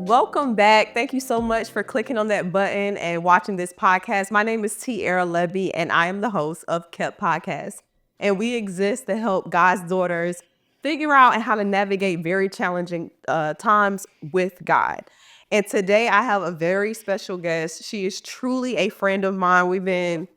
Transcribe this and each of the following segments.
Welcome back. Thank you so much for clicking on that button and watching this podcast. My name is Tierra, Lebbie, and I am the host of KeptPodcast. And we exist to help God's daughters figure out how to navigate very challenging times with God. And today I have a very special guest. She is truly a friend of mine. We've been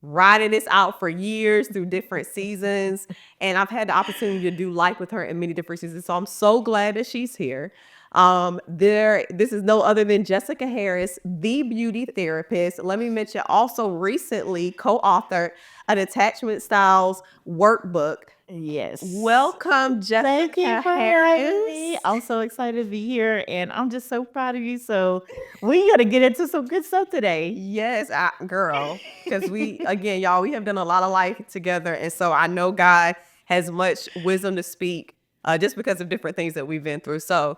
riding this out for years through different seasons. And I've had the opportunity to do life with her in many different seasons. So I'm so glad that she's here. This is no other than Jessica Harris, the beauty therapist. Let me mention also recently co-authored an attachment styles workbook. Yes. Welcome, Thank you Jessica for having me. Harris. I'm so excited to be here, and I'm just so proud of you. So we got to get into some good stuff today. Yes, girl. Because again, y'all, we have done a lot of life together. And so I know God has much wisdom to speak just because of different things that we've been through. So,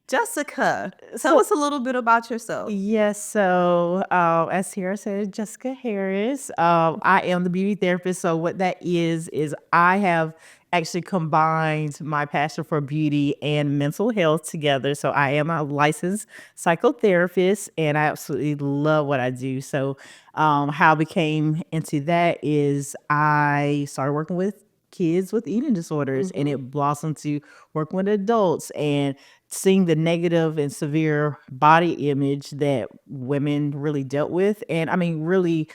Jessica, tell us a little bit about yourself. Yes. So, as Sarah said, Jessica Harris. I am the beauty therapist. So, what that is I have actually combined my passion for beauty and mental health together. So, I am a licensed psychotherapist, and I absolutely love what I do. So, how I became into that is I started working with kids with eating disorders, and it blossomed to working with adults and seeing the negative and severe body image that women really dealt with. And I mean, really,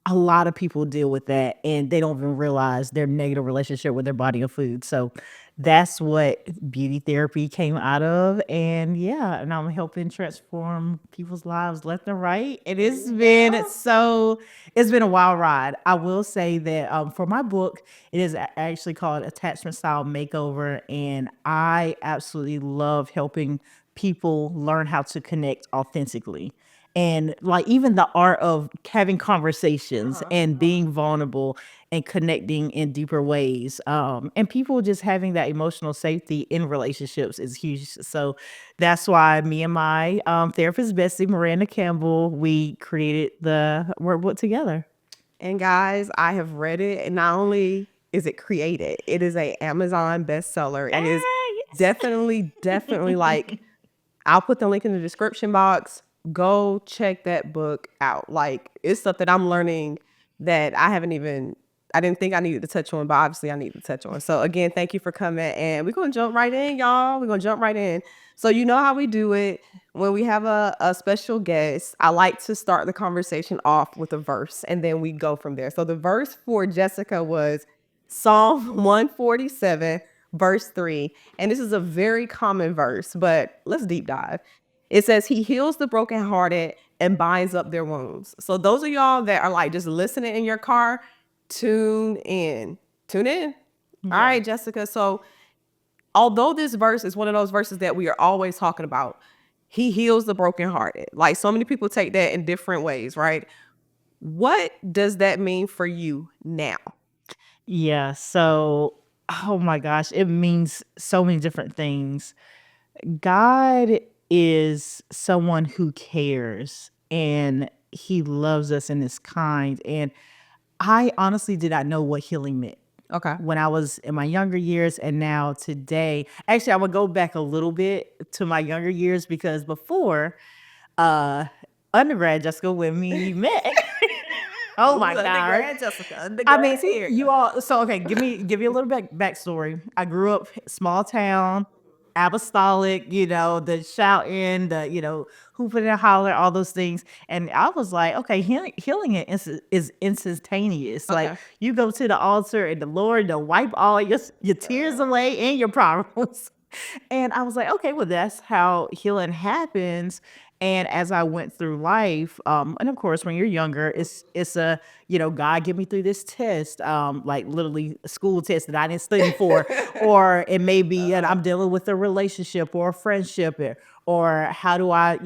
a lot of people deal with that and they don't even realize their negative relationship with their body and food. So that's what beauty therapy came out of. And yeah, and I'm helping transform people's lives left and right. It's been a wild ride. I will say that for my book, it is actually called Attachment Style Makeover. And I absolutely love helping people learn how to connect authentically. And like even the art of having conversations and being vulnerable and connecting in deeper ways. And people just having that emotional safety in relationships is huge. So that's why me and my therapist, Bessie Miranda Campbell, we created the workbook together. And guys, I have read it, and not only is it created, it is a Amazon bestseller. It is Yes. definitely like, I'll put the link in the description box. Go check that book out. Like, it's stuff that I'm learning that I didn't think I needed to touch on, but obviously I need to touch on. So again, thank you for coming, and we're going to jump right in, y'all. We're going to jump right in. So you know how we do it. When we have a special guest, I like to start the conversation off with a verse, and then we go from there. So the verse for Jessica was Psalm 147, verse 3. And this is a very common verse, but let's deep dive. It says, He heals the brokenhearted and binds up their wounds. So those of y'all that are like just listening in your car, tune in. Tune in. All right, Jessica. So although this verse is one of those verses that we are always talking about, he heals the brokenhearted. Like, so many people take that in different ways, right? What does that mean for you now? Yeah. So, oh my gosh, it means so many different things. God is someone who cares and he loves us and is kind. And I honestly did not know what healing meant Okay. when I was in my younger years and now today. Actually, I would go back a little bit to my younger years because before undergrad, Jessica, when we met. Oh my God. Jessica. I mean, you all. So okay, give me a little backstory. I grew up small town, apostolic. The shouting, the hooping and holler, all those things. And I was like, okay, healing is instantaneous. Okay. Like you go to the altar and the Lord will wipe all your tears away and your problems. And I was like, okay, well, that's how healing happens. And as I went through life, and of course, when you're younger, it's a God get me through this test, like literally a school test that I didn't study for, or it may be that I'm dealing with a relationship or a friendship, or how do I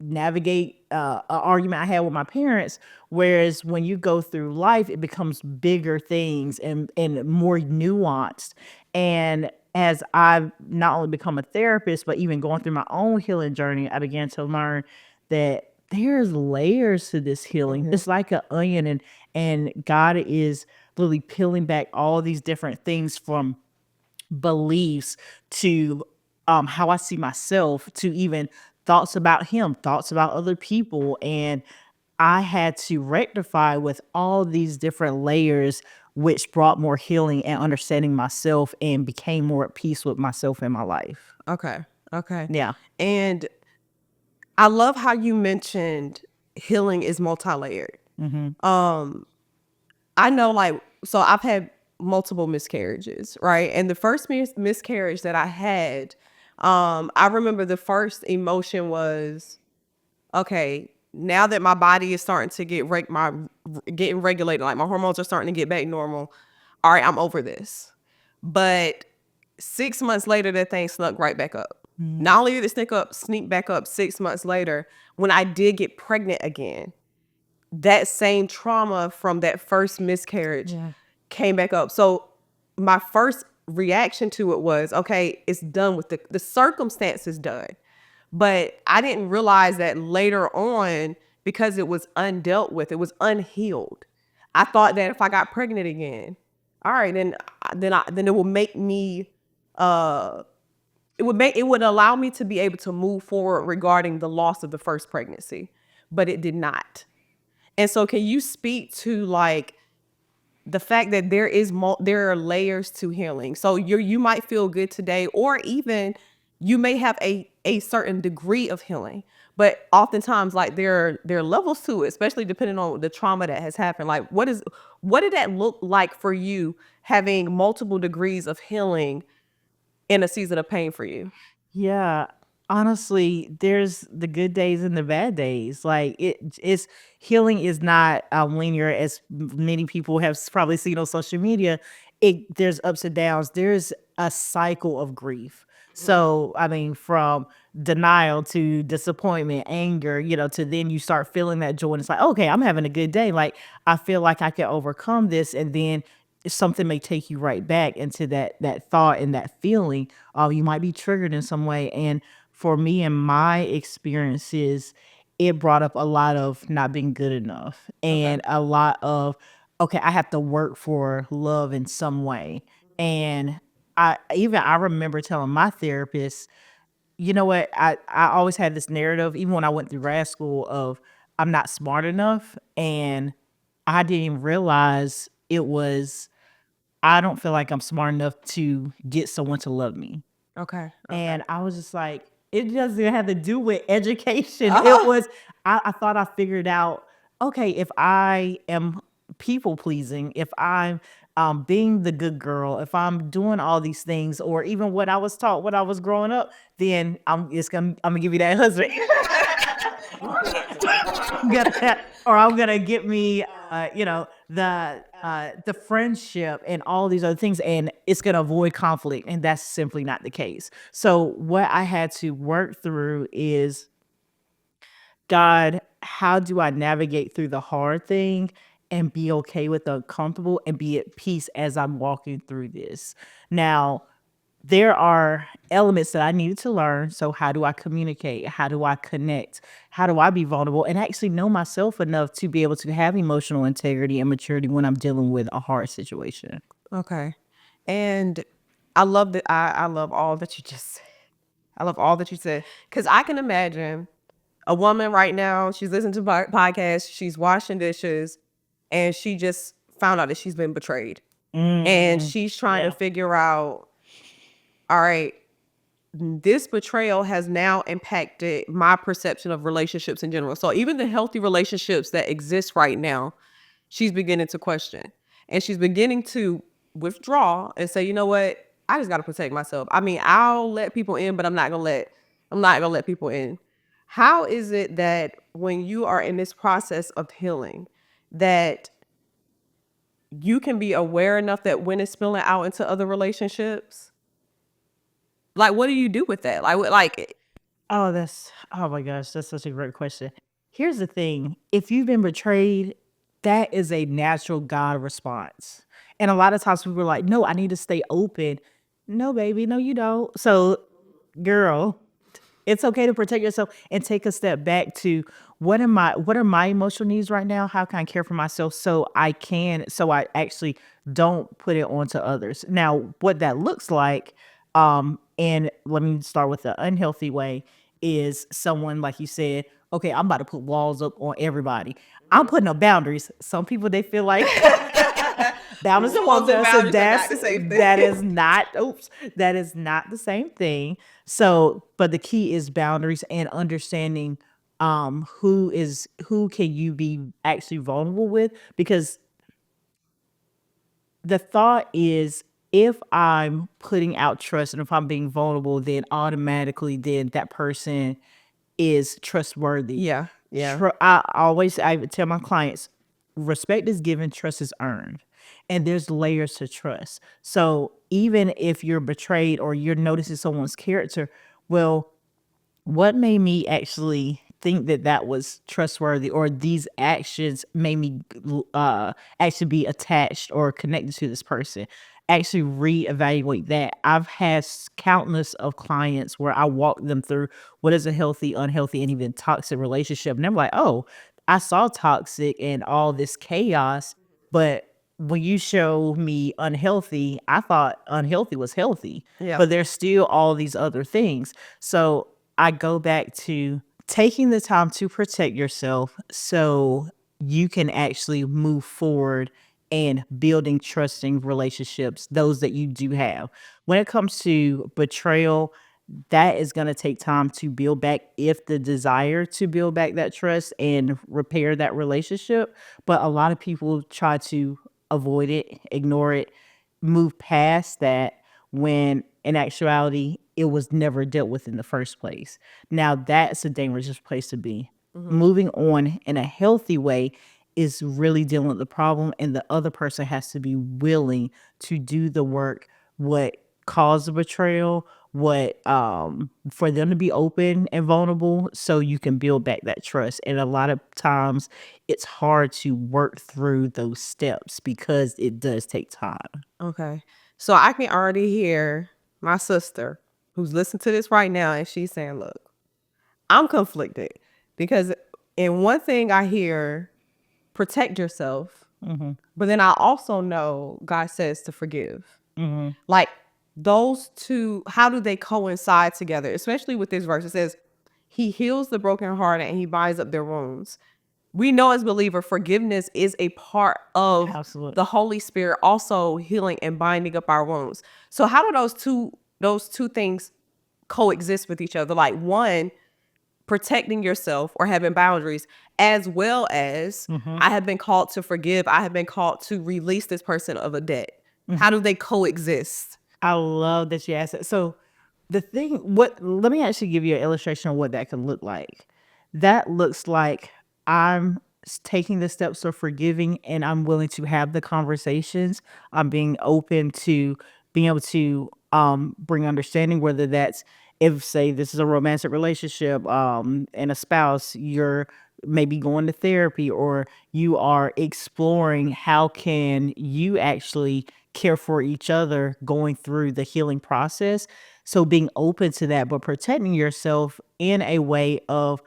navigate an argument I had with my parents. Whereas when you go through life, it becomes bigger things and more nuanced. And as I've not only become a therapist, but even going through my own healing journey, I began to learn that there's layers to this healing. It's like an onion, and God is literally peeling back all these different things from beliefs to how I see myself, to even thoughts about him, thoughts about other people. And I had to rectify with all these different layers, which brought more healing and understanding myself and became more at peace with myself in my life. Okay. Okay. Yeah. And I love how you mentioned healing is multi-layered. Um, I know, like, so I've had multiple miscarriages, right? And the first miscarriage that I had, I remember the first emotion was, okay, now that my body is starting to getting regulated, like my hormones are starting to get back normal. All right, I'm over this. But 6 months later, that thing snuck right back up. Not only did it sneak back up 6 months later, when I did get pregnant again, that same trauma from that first miscarriage came back up. So my first reaction to it was, okay, it's done with the circumstance is done. But I didn't realize that later on, because it was undealt with, it was unhealed. I thought that if I got pregnant again, all right, then it will make me it would allow me to be able to move forward regarding the loss of the first pregnancy, but it did not. And so can you speak to like the fact that there are layers to healing? So you might feel good today, or even you may have a certain degree of healing, but oftentimes like there are levels to it, especially depending on the trauma that has happened. Like what did that look like for you, having multiple degrees of healing in a season of pain for you? Yeah. Honestly, there's the good days and the bad days. Like it's healing is not linear as many people have probably seen on social media. There's ups and downs. There's a cycle of grief. So, I mean, from denial to disappointment, anger, to then you start feeling that joy. And it's like, okay, I'm having a good day. Like, I feel like I can overcome this. And then something may take you right back into that thought and that feeling. You might be triggered in some way. And for me and my experiences, it brought up a lot of not being good enough Okay. and a lot of, okay, I have to work for love in some way. And I remember telling my therapist, you know what, I always had this narrative, even when I went through grad school, of I'm not smart enough. And I didn't even realize it was, I don't feel like I'm smart enough to get someone to love me. Okay. Okay. And I was just like, it doesn't have to do with education. It Uh-huh. was, I thought I figured out, okay, if I am people pleasing, if I'm being the good girl, if I'm doing all these things, or even what I was taught when I was growing up, then I'm gonna give you that husband. I'm gonna get me, the friendship and all these other things, and it's gonna avoid conflict, and that's simply not the case. So what I had to work through is, God, how do I navigate through the hard thing and be okay with the uncomfortable and be at peace as I'm walking through this? Now, there are elements that I needed to learn. So how do I communicate? How do I connect? How do I be vulnerable and actually know myself enough to be able to have emotional integrity and maturity when I'm dealing with a hard situation? Okay. And I love that. I love all that you just said. I love all that you said. Because I can imagine a woman right now, she's listening to podcasts, she's washing dishes, and she just found out that she's been betrayed. And Mm, she's trying to yeah. figure out, all right, this betrayal has now impacted my perception of relationships in general. So even the healthy relationships that exist right now, she's beginning to question. And she's beginning to withdraw and say, you know what? I just gotta protect myself. I mean, I'll let people in, but I'm not gonna let people in. How is it that when you are in this process of healing, that you can be aware enough that when it's spilling out into other relationships, like what do you do with that? Oh my gosh, that's such a great question. Here's the thing, if you've been betrayed, that is a natural God response. And a lot of times people are like, no, I need to stay open. No, baby, no, you don't. So, girl, it's okay to protect yourself and take a step back to, what are my emotional needs right now? How can I care for myself so I actually don't put it onto others. Now, what that looks like, and let me start with the unhealthy way, is someone, like you said, okay, I'm about to put walls up on everybody. I'm putting up boundaries. Some people, they feel like boundaries and walls. Rules and I said boundaries are not the same thing. that is not the same thing. So, but the key is boundaries and understanding who can you be actually vulnerable with, because the thought is, if I'm putting out trust and if I'm being vulnerable, then automatically then that person is trustworthy. Yeah. Yeah. I would tell my clients, respect is given, trust is earned. And there's layers to trust. So even if you're betrayed or you're noticing someone's character, well, what made me actually think that that was trustworthy, or these actions made me actually be attached or connected to this person? Actually reevaluate that. I've had countless of clients where I walk them through what is a healthy, unhealthy, and even toxic relationship, and they're like, oh, I saw toxic and all this chaos, but when you show me unhealthy, I thought unhealthy was healthy, Yeah. but there's still all these other things. So I go back to taking the time to protect yourself so you can actually move forward and building trusting relationships, those that you do have. When it comes to betrayal, that is going to take time to build back, if the desire to build back that trust and repair that relationship. But a lot of people try to avoid it, ignore it, move past that, when in actuality it was never dealt with in the first place. Now that's a dangerous place to be. Moving on in a healthy way is really dealing with the problem, and the other person has to be willing to do the work, what caused the betrayal, what for them to be open and vulnerable so you can build back that trust. And a lot of times it's hard to work through those steps because it does take time. Okay. So I can already hear my sister who's listening to this right now, and she's saying, look, I'm conflicted because in one thing I hear, protect yourself, but then I also know God says to forgive. Like those two, how do they coincide together? Especially with this verse, it says, he heals the brokenhearted and he binds up their wounds. We know as believer, forgiveness is a part of Absolutely. the Holy Spirit also healing and binding up our wounds. So how do those two things coexist with each other? Like one, protecting yourself or having boundaries, as well as I have been called to forgive. I have been called to release this person of a debt. How do they coexist? I love that you asked that. So let me actually give you an illustration of what that can look like. That looks like I'm taking the steps of forgiving, and I'm willing to have the conversations. I'm being open to being able to bring understanding, whether that's, if say this is a romantic relationship and a spouse, you're maybe going to therapy, or you are exploring how can you actually care for each other going through the healing process. So being open to that, but protecting yourself in a way of,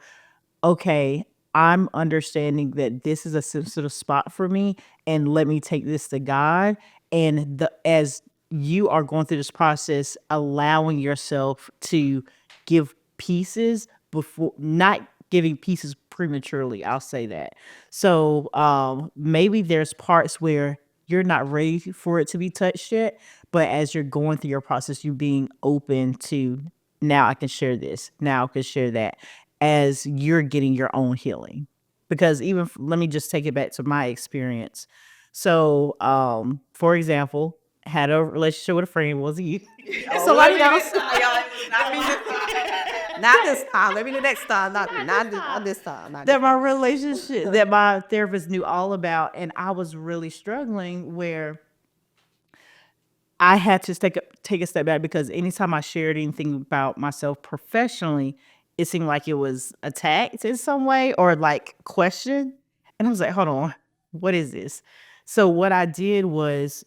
okay, I'm understanding that this is a sensitive spot for me, and let me take this to God. And as you are going through this process, allowing yourself to give pieces before, not giving pieces prematurely. I'll say that. So maybe there's parts where you're not ready for it to be touched yet, but as you're going through your process, you being open to, now I can share this, now I can share that, as you're getting your own healing. Because even let me just take it back to my experience. So for example, had a relationship with a friend, wasn't you? Somebody else. Not this time. Maybe the next time. Not this time. Not That my relationship that my therapist knew all about, and I was really struggling, where I had to take a step back, because anytime I shared anything about myself professionally, it seemed like it was attacked in some way or like questioned. And I was like, hold on, what is this? So what I did was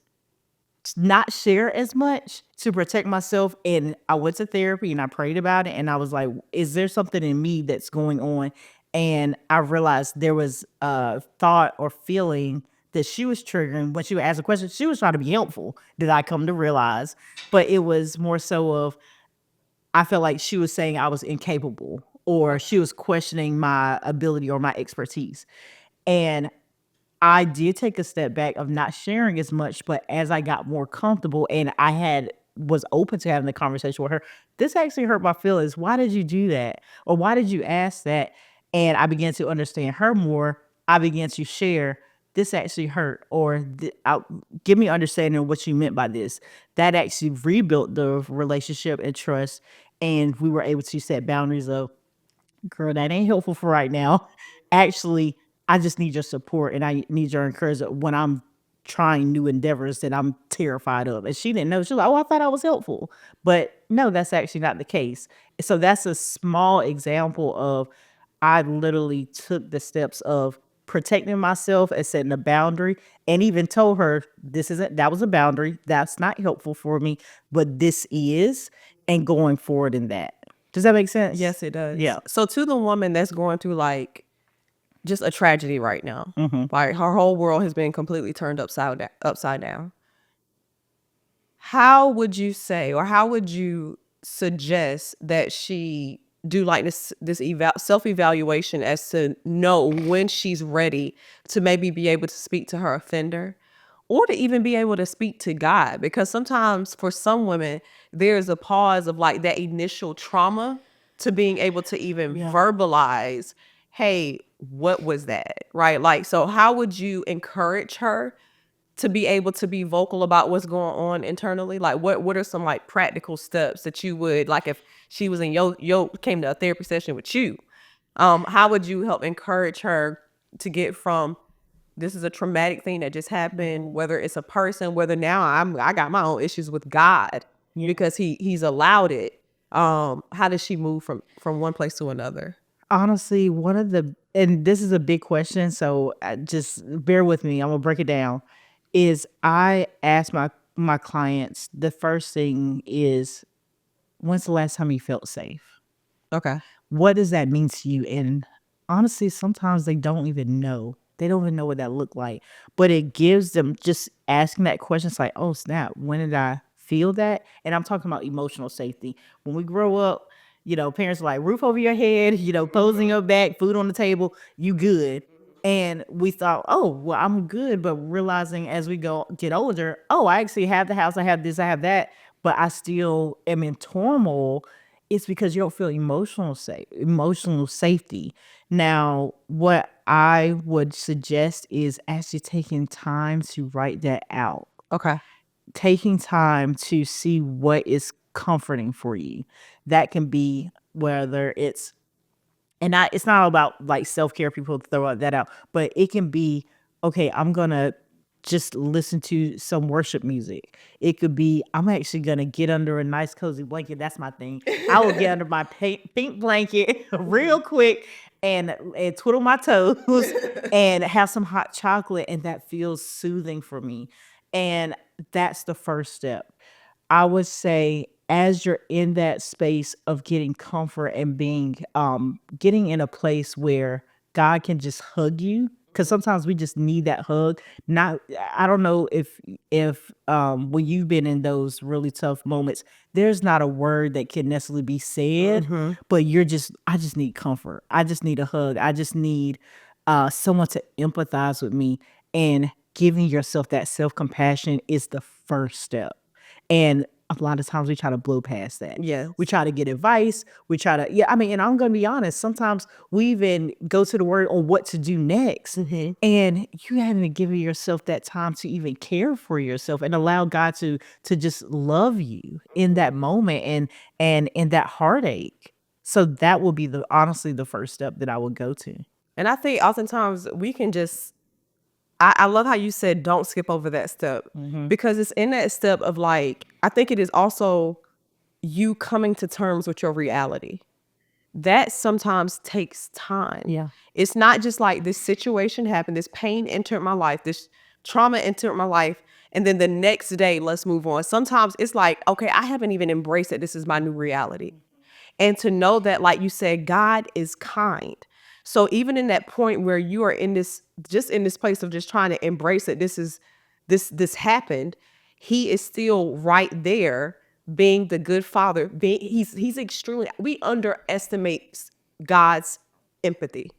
not share as much to protect myself. And I went to therapy and I prayed about it. And I was like, is there something in me that's going on? And I realized there was a thought or feeling that she was triggering when she would ask a question. She was trying to be helpful, did I come to realize. But it was more so of, I felt like she was saying I was incapable, or she was questioning my ability or my expertise. And I did take a step back of not sharing as much, but as I got more comfortable and was open to having the conversation with her, this actually hurt my feelings. Why did you do that? Or why did you ask that? And I began to understand her more. I began to share, this actually hurt, or give me understanding of what you meant by this. That actually rebuilt the relationship and trust. And we were able to set boundaries of, girl, that ain't helpful for right now. Actually, I just need your support and I need your encouragement when I'm trying new endeavors that I'm terrified of. And she didn't know. She was like, oh, I thought I was helpful. But no, that's actually not the case. So that's a small example of, I literally took the steps of protecting myself and setting a boundary, and even told her, that was a boundary. That's not helpful for me, but this is, and going forward in that. Does that make sense? Yes, it does. Yeah. So to the woman that's going through like just a tragedy right now, Mm-hmm. like her whole world has been completely turned upside down. How would you say, or how would you suggest that she do like this self-evaluation as to know when she's ready to maybe be able to speak to her offender, or to even be able to speak to God? Because sometimes for some women, there's a pause of like that initial trauma to being able to even Yeah. verbalize, hey, what was that? Right? Like, so how would you encourage her to be able to be vocal about what's going on internally? Like, what are some like practical steps that you would, like, if she was in yo came to a therapy session with you, how would you help encourage her to get from, this is a traumatic thing that just happened, whether it's a person, whether now I got my own issues with God because he's allowed it. How does she move from one place to another? Honestly, and this is a big question, so just bear with me. I'm gonna break it down. Is I ask my clients, the first thing is, when's the last time you felt safe? Okay. What does that mean to you? And honestly, sometimes they don't even know. They don't even know what that looked like. But it gives them, just asking that question. It's like, oh snap, when did I feel that? And I'm talking about emotional safety. When we grow up, parents are like, roof over your head, clothes in your back, food on the table, you good. And we thought, oh, well, I'm good. But realizing as we get older, oh, I actually have the house, I have this, I have that, but I still am in turmoil. It's because you don't feel emotional safety. Now, what I would suggest is actually taking time to write that out. Okay. Taking time to see what is comforting for you. That can be whether it's, it's not about like self-care, people throw that out, but it can be, okay, I'm gonna just listen to some worship music. It could be, I'm actually gonna get under a nice cozy blanket. That's my thing. I will get under my pink blanket real quick and twiddle my toes and have some hot chocolate, and that feels soothing for me. And that's the first step. I would say, as you're in that space of getting comfort and getting in a place where God can just hug you, because sometimes we just need that hug. Not, I don't know if when you've been in those really tough moments, there's not a word that can necessarily be said, but I just need comfort. I just need a hug. I just need someone to empathize with me, and giving yourself that self-compassion is the first step. And a lot of times we try to blow past that. Yes. We try to get advice. We try to, and I'm going to be honest, sometimes we even go to the word on what to do next. And you haven't given yourself that time to even care for yourself and allow God to just love you in that moment and in that heartache. So that will be honestly the first step that I would go to. And I think oftentimes we can just, I love how you said don't skip over that step, because it's in that step of like, I think it is also you coming to terms with your reality. That sometimes takes time. Yeah. It's not just like this situation happened, this pain entered my life, this trauma entered my life, and then the next day, let's move on. Sometimes it's like, okay, I haven't even embraced that this is my new reality. And to know that, like you said, God is kind. So even in that point where you are in this place of just trying to embrace that this happened, he is still right there being the good father, he's extremely, we underestimate God's empathy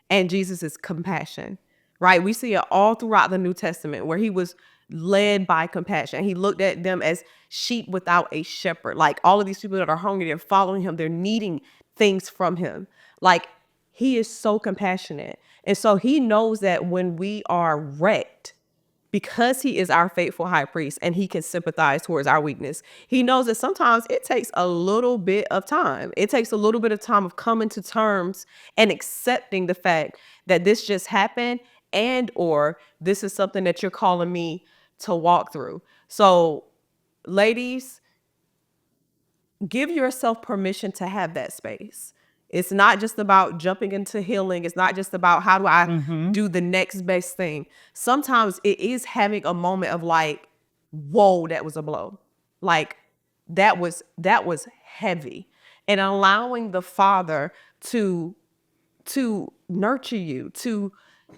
and Jesus's compassion, right? We see it all throughout the New Testament where he was led by compassion. He looked at them as sheep without a shepherd. Like all of these people that are hungry, they're following him, they're needing things from him. Like he is so compassionate. And so he knows that when we are wrecked, because he is our faithful high priest and he can sympathize towards our weakness, he knows that sometimes it takes a little bit of time. It takes a little bit of time of coming to terms and accepting the fact that this just happened, and or this is something that you're calling me to walk through. So ladies, give yourself permission to have that space. It's not just about jumping into healing. It's not just about how do I do the next best thing. Sometimes it is having a moment of like, whoa, that was a blow. Like that was heavy. And allowing the Father to nurture you, to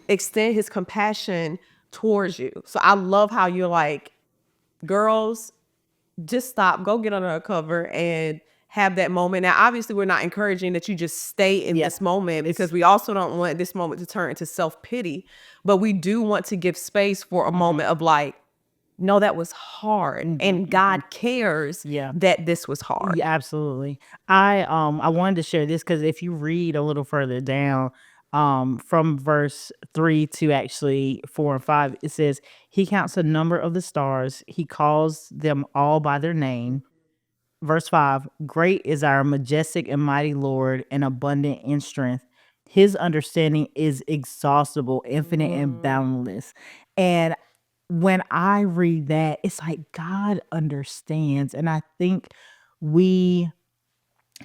extend his compassion towards you. So I love how you're like, girls, just stop, go get under a cover and have that moment. Now, obviously, we're not encouraging that you just stay in this moment, because we also don't want this moment to turn into self-pity, but we do want to give space for a moment of like, no, that was hard. And God cares that this was hard. Yeah, absolutely. I wanted to share this because if you read a little further down, from verse 3 to actually 4 and 5, it says, "He counts the number of the stars, he calls them all by their name." Verse 5, "Great is our majestic and mighty Lord, and abundant in strength. His understanding is exhaustible, infinite, and boundless." And when I read that, it's like God understands. And I think we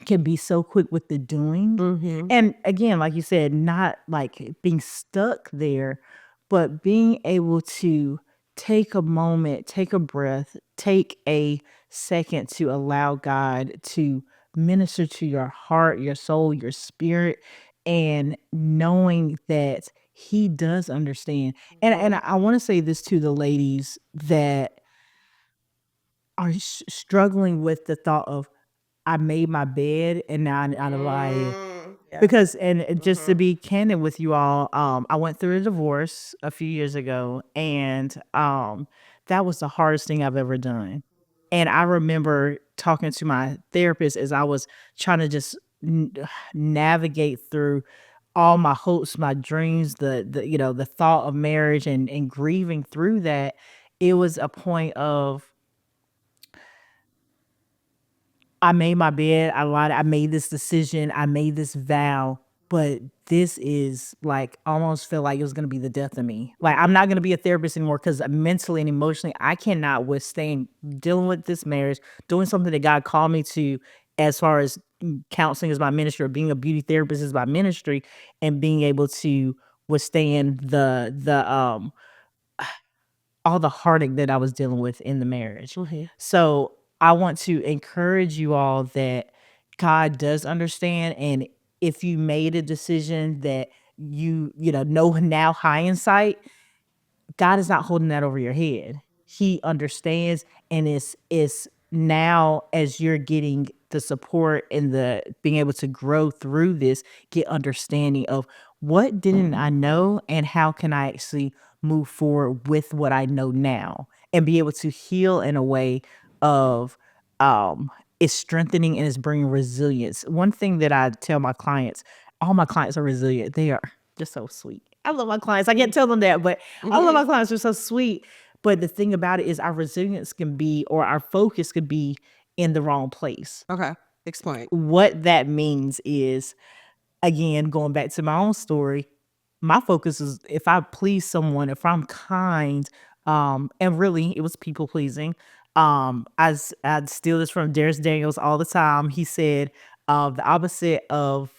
can be so quick with the doing. And again, like you said, not like being stuck there, but being able to take a moment, take a breath, take a second to allow God to minister to your heart, your soul, your spirit, and knowing that he does understand. And I want to say this to the ladies that are struggling with the thought of, I made my bed and now I like, because just to be candid with you all, I went through a divorce a few years ago, and that was the hardest thing I've ever done. And I remember talking to my therapist as I was trying to just navigate through all my hopes, my dreams, the thought of marriage, and grieving through that. It was a point of, I made my bed, I lied, I made this decision, I made this vow, but this is like, almost feel like it was gonna be the death of me. Like, I'm not gonna be a therapist anymore because mentally and emotionally, I cannot withstand dealing with this marriage, doing something that God called me to, as far as counseling is my ministry, or being a beauty therapist is my ministry, and being able to withstand the all the heartache that I was dealing with in the marriage. So I want to encourage you all that God does understand. And if you made a decision that know now hindsight, God is not holding that over your head. He understands, and it's now, as you're getting the support and the being able to grow through this, get understanding of what didn't I know and how can I actually move forward with what I know now, and be able to heal in a way of it's strengthening and it's bringing resilience. One thing that I tell my clients, all my clients are resilient. They are just so sweet. I love my clients. I can't tell them that, but all of my clients are so sweet. But the thing about it is, our resilience can be, or our focus could be, in the wrong place. Okay. Explain. What that means is, again, going back to my own story, my focus is, if I please someone, if I'm kind, and really it was people pleasing. I'd steal this from Darius Daniels all the time. He said, the opposite of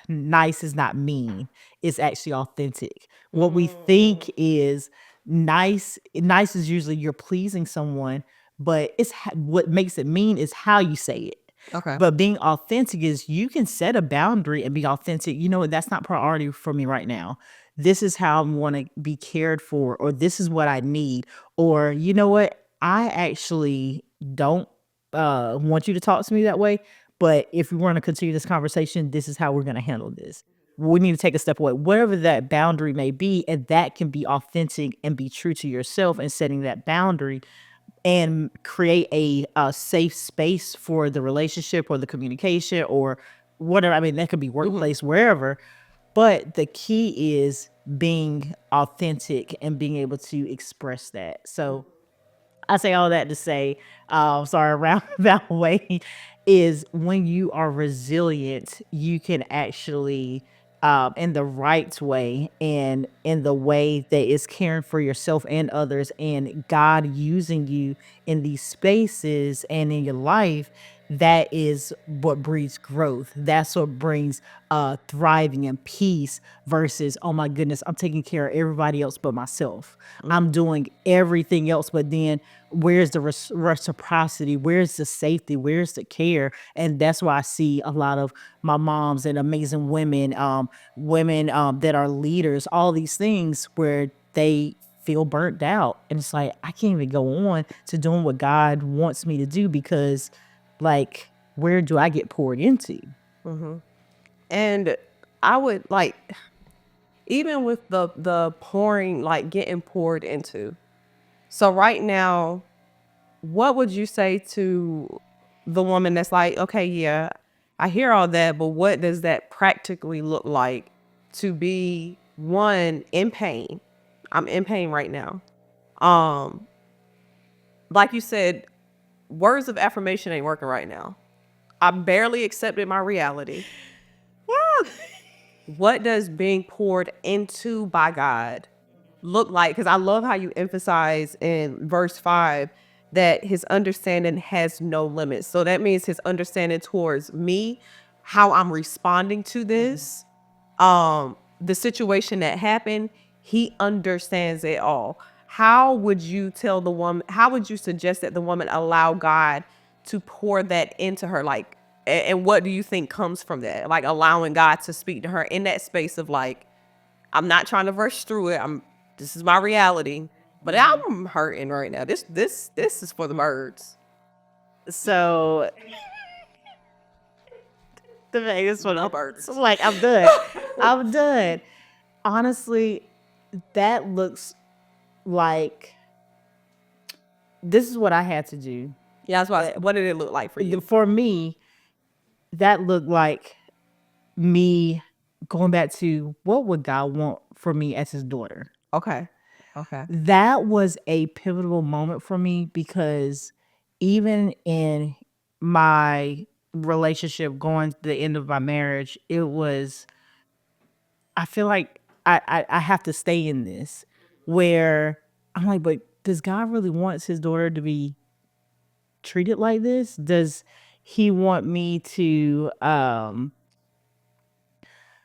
nice is not mean. It's actually authentic. What we think is nice. Nice is usually you're pleasing someone, but what makes it mean is how you say it. Okay. But being authentic is, you can set a boundary and be authentic. You know what? That's not priority for me right now. This is how I want to be cared for, or this is what I need, or you know what? I actually don't want you to talk to me that way. But if we want to continue this conversation, this is how we're going to handle this. We need to take a step away, whatever that boundary may be, and that can be authentic and be true to yourself and setting that boundary and create a safe space for the relationship or the communication or whatever. I mean, that could be workplace, wherever. But the key is being authentic and being able to express that. So I say all that to say, sorry, roundabout way, is when you are resilient, you can actually, in the right way and in the way that is caring for yourself and others, and God using you in these spaces and in your life, that is what breeds growth. That's what brings thriving and peace versus, oh my goodness, I'm taking care of everybody else but myself. I'm doing everything else, but then where's the reciprocity? Where's the safety? Where's the care? And that's why I see a lot of my moms and amazing women that are leaders, all these things where they feel burnt out. And it's like, I can't even go on to doing what God wants me to do because, like, where do I get poured into? And I would like, even with the pouring, like getting poured into. So right now, what would you say to the woman that's like, okay, yeah, I hear all that, but what does that practically look like to be one in pain? I'm in pain right now. Um, like you said, words of affirmation ain't working right now. I barely accepted my reality. What does being poured into by God look like? Because I love how you emphasize in verse 5 that his understanding has no limits. So that means his understanding towards me, how I'm responding to this, the situation that happened, he understands it all. How would you tell the woman, how would you suggest that the woman allow God to pour that into her? Like, and what do you think comes from that? Like allowing God to speak to her in that space of like, I'm not trying to rush through it. This is my reality, but I'm hurting right now. This is for the birds. So the Vegas one, The birds. so like, I'm done. I'm done. Honestly, that looks like this is what I had to do. Yeah, that's why. What did it look like for you? For me, that looked like me going back to what would God want for me as his daughter. Okay. Okay. That was a pivotal moment for me because even in my relationship going to the end of my marriage, it was, I feel like I have to stay in this where I'm like, but does God really want his daughter to be treated like this? Does he want me to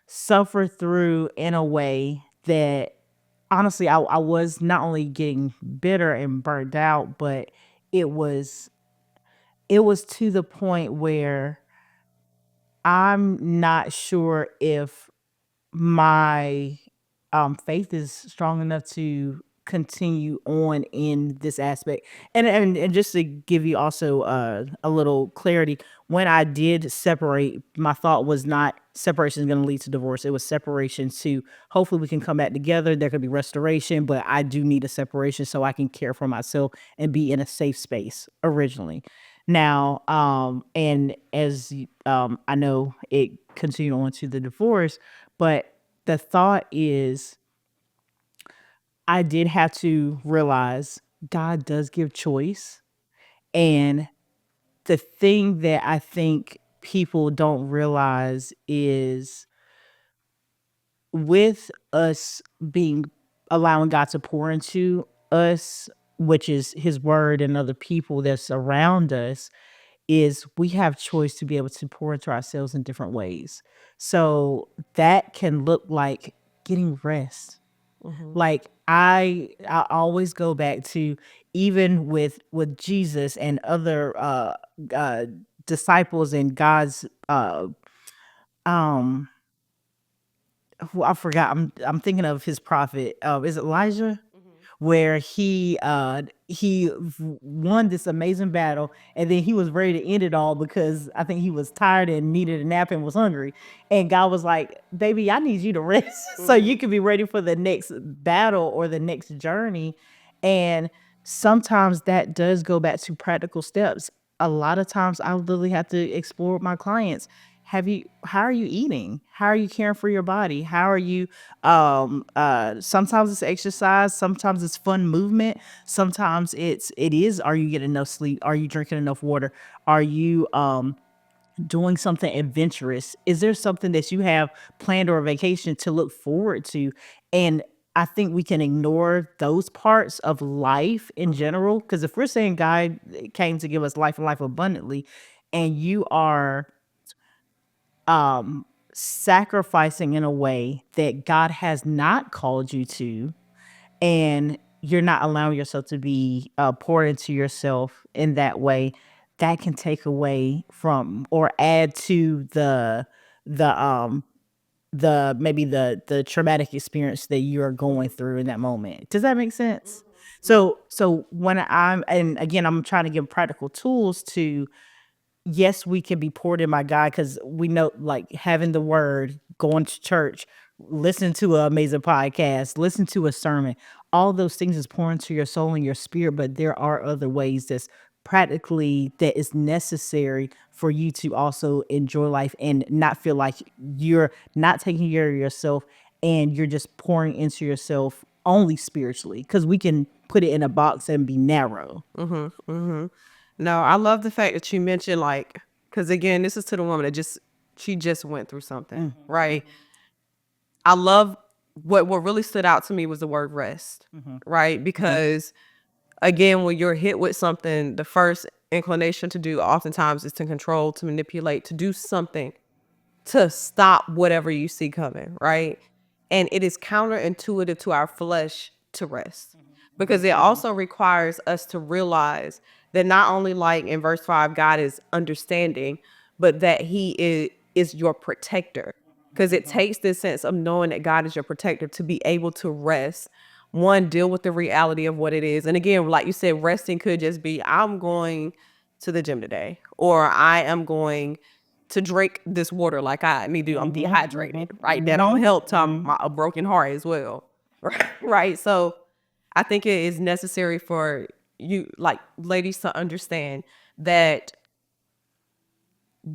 suffer through in a way that honestly I was not only getting bitter and burned out, but it was to the point where I'm not sure if my faith is strong enough to continue on in this aspect. And just to give you also a little clarity, when I did separate, my thought was not separation is going to lead to divorce. It was separation to hopefully we can come back together. There could be restoration, but I do need a separation so I can care for myself and be in a safe space originally. Now, and as I know it continued on to the divorce, but the thought is I did have to realize God does give choice. And the thing that I think people don't realize is with us being allowing God to pour into us, which is his word and other people that's around us, is we have choice to be able to pour into ourselves in different ways. So that can look like getting rest. Like I always go back to even with Jesus and other uh disciples and God's um I forgot. I'm thinking of his prophet. Is it Elijah? where he won this amazing battle, and then he was ready to end it all because I think he was tired and needed a nap and was hungry. And God was like, "Baby, I need you to rest so you can be ready for the next battle or the next journey." And sometimes that does go back to practical steps. A lot of times I literally have to explore with my clients. How are you eating? How are you caring for your body? How are you sometimes it's exercise, sometimes it's fun movement, sometimes it is are you getting enough sleep? Are you drinking enough water? Are you doing something adventurous? Is there something that you have planned or a vacation to look forward to? And I think we can ignore those parts of life in general. Because if we're saying God came to give us life and life abundantly, and you are sacrificing in a way that God has not called you to, and you're not allowing yourself to be poured into yourself in that way, that can take away from or add to the maybe the traumatic experience that you are going through in that moment. Does that make sense? So when and again, I'm trying to give practical tools to, yes, we can be poured in by God because we know, like, having the word, going to church, listen to an amazing podcast, listen to a sermon, all those things is pouring to your soul and your spirit. But there are other ways that's practically that is necessary for you to also enjoy life and not feel like you're not taking care of yourself and you're just pouring into yourself only spiritually, because we can put it in a box and be narrow. No, I love the fact that you mentioned, like, because again, this is to the woman that she just went through something, right? I love what really stood out to me was the word rest, right? Because again, when you're hit with something, the first inclination to do oftentimes is to control, to manipulate, to do something to stop whatever you see coming, right? And it is counterintuitive to our flesh to rest, because it also requires us to realize that not only, like in verse 5, God is understanding, but that is your protector. Because it takes this sense of knowing that God is your protector to be able to rest, one, deal with the reality of what it is. And again, like you said, resting could just be, I'm going to the gym today, or I am going to drink this water like I need to. I'm dehydrated, right? That don't help to a broken heart as well, right? So I think it is necessary for you, like ladies, to understand that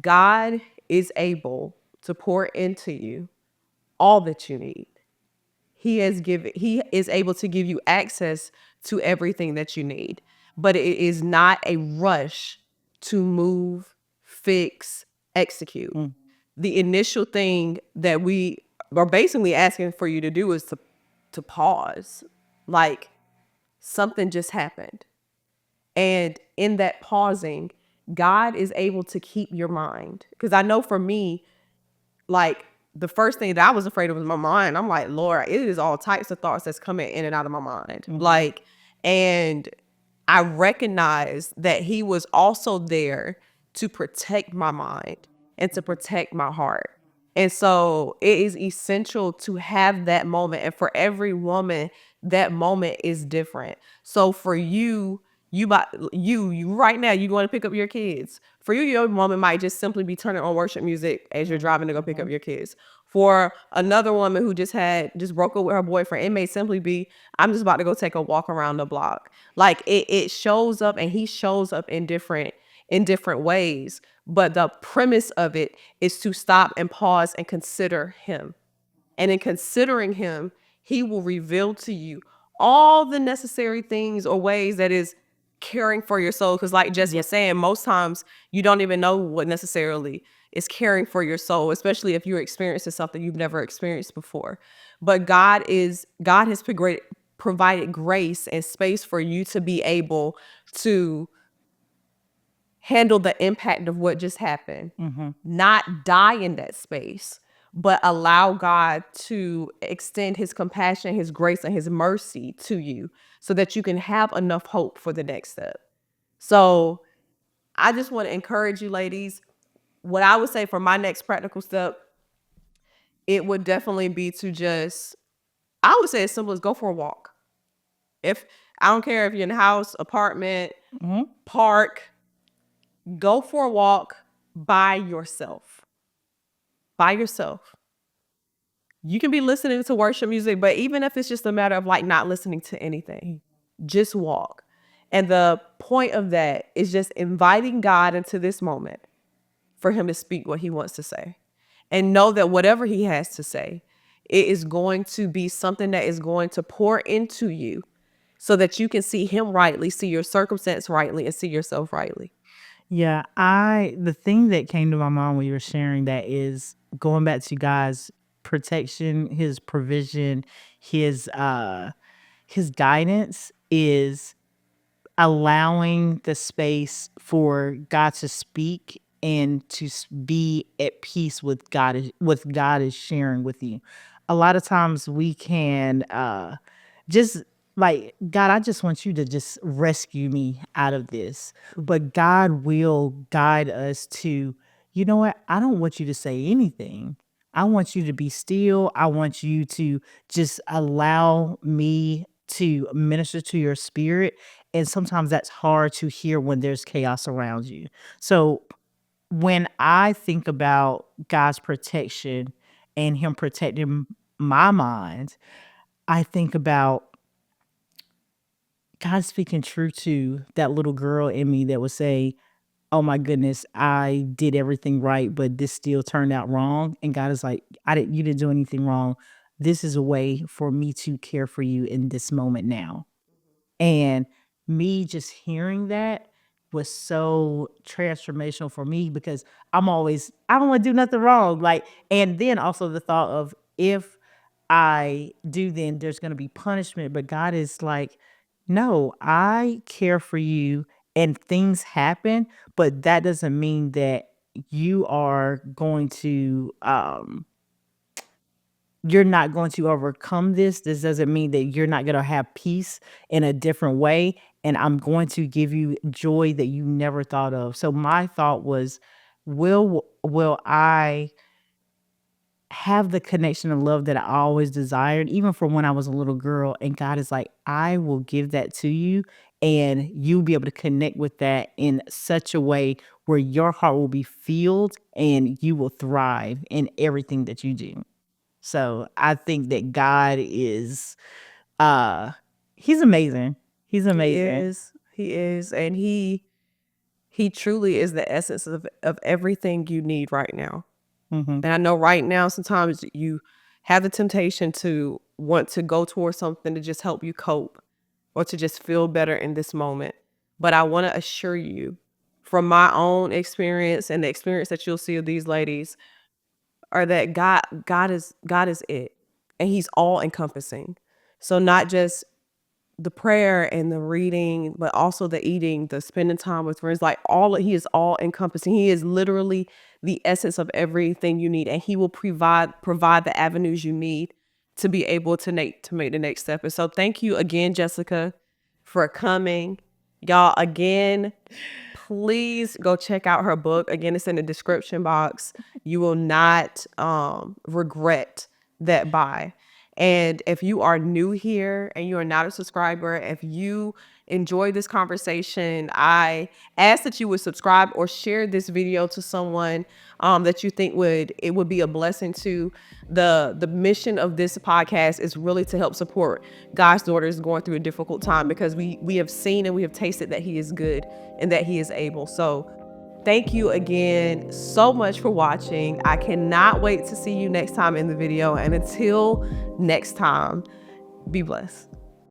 God is able to pour into you all that you need. He is able to give you access to everything that you need. But it is not a rush to move, fix, execute. The initial thing that we are basically asking for you to do is to pause. Like, something just happened. And in that pausing, God is able to keep your mind. Because I know for me, like, the first thing that I was afraid of was my mind. I'm like, Lord, it is all types of thoughts that's coming in and out of my mind. Like, and I recognized that he was also there to protect my mind and to protect my heart. And so it is essential to have that moment. And for every woman, that moment is different. So for you right now, you want to pick up your kids. For you, your woman might just simply be turning on worship music as you're driving to go pick up your kids. For another woman who just broke up with her boyfriend, it may simply be, I'm just about to go take a walk around the block. Like, it shows up, and he shows up in different ways. But the premise of it is to stop and pause and consider him. And in considering him, he will reveal to you all the necessary things or ways that is caring for your soul. Because like Jesse was saying, most times you don't even know what necessarily is caring for your soul, especially if you're experiencing something you've never experienced before. But God has provided grace and space for you to be able to handle the impact of what just happened, not die in that space, but allow God to extend his compassion, his grace, and his mercy to you so that you can have enough hope for the next step. So I just want to encourage you, ladies. What I would say for my next practical step, it would definitely be to just, I would say as simple as go for a walk. If I don't care if you're in a house, apartment, Mhm. park, go for a walk by yourself. By yourself. You can be listening to worship music, but even if it's just a matter of like not listening to anything, just walk. And the point of that is just inviting God into this moment for him to speak what he wants to say. And know that whatever he has to say, it is going to be something that is going to pour into you so that you can see him rightly, see your circumstance rightly, and see yourself rightly. Yeah, the thing that came to my mind when you were sharing that is going back to God's protection, his provision, his guidance is allowing the space for God to speak and to be at peace with God is sharing with you. A lot of times we can just like, God, I just want you to just rescue me out of this. But God will guide us to, you know what? I don't want you to say anything. I want you to be still. I want you to just allow me to minister to your spirit. And sometimes that's hard to hear when there's chaos around you. So when I think about God's protection and him protecting my mind, I think about God speaking true to that little girl in me that would say, "Oh my goodness, I did everything right, but this still turned out wrong." And God is like, you didn't do anything wrong. This is a way for me to care for you in this moment now." And me just hearing that was so transformational for me because I don't want to do nothing wrong. Like, and then also the thought of if I do, then there's going to be punishment. But God is like, no, I care for you and things happen, but that doesn't mean that you are going to, you're not going to overcome this. This doesn't mean that you're not going to have peace in a different way. And I'm going to give you joy that you never thought of. So my thought was, will I have the connection and love that I always desired, even from when I was a little girl? And God is like, I will give that to you, and you'll be able to connect with that in such a way where your heart will be filled and you will thrive in everything that you do. So I think that God is uh he's amazing. He's He amazing. is. He is. And he truly is the essence of everything you need right now. Mhm. And I know right now sometimes you have the temptation to want to go towards something to just help you cope or to just feel better in this moment. But I want to assure you from my own experience and the experience that you'll see of these ladies are that God is it. And he's all encompassing. So not just the prayer and the reading, but also the eating, the spending time with friends, like he is all encompassing. He is literally the essence of everything you need. And he will provide the avenues you need to be able to make the next step. And so thank you again, Jessica, for coming. Y'all, again, please go check out her book. Again, it's in the description box. You will not regret that buy. And if you are new here and you are not a subscriber, if you enjoy this conversation, I ask that you would subscribe or share this video to someone that you think would be a blessing to. The mission of this podcast is really to help support God's daughters going through a difficult time, because we have seen and we have tasted that he is good and that he is able. So thank you again so much for watching. I cannot wait to see you next time in the video. And until next time, be blessed.